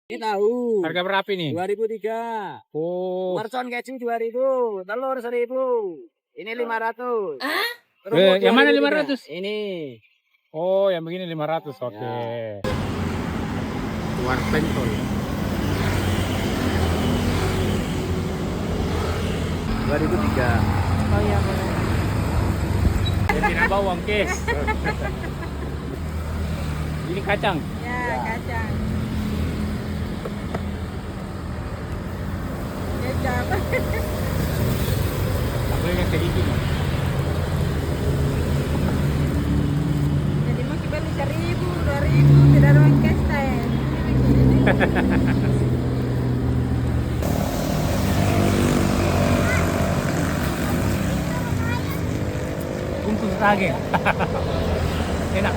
Ini tahu. Harga berapa ini? 2003. Oh. Mercon kecing 2000. Telur 1000. Ini 500. Yang mana 500? Ini. Oh, yang begini 500. Oke. Ya. Luar pentol. 2003. Oh iya boleh. Jadi nambah uang kes. Ini kacang. Ya, kacang. Kecap. Ambilnya sedikit. Jadi mau kita beli 1000, 2000, tidak ada uang cash teh. Bungkus lagi. Enak.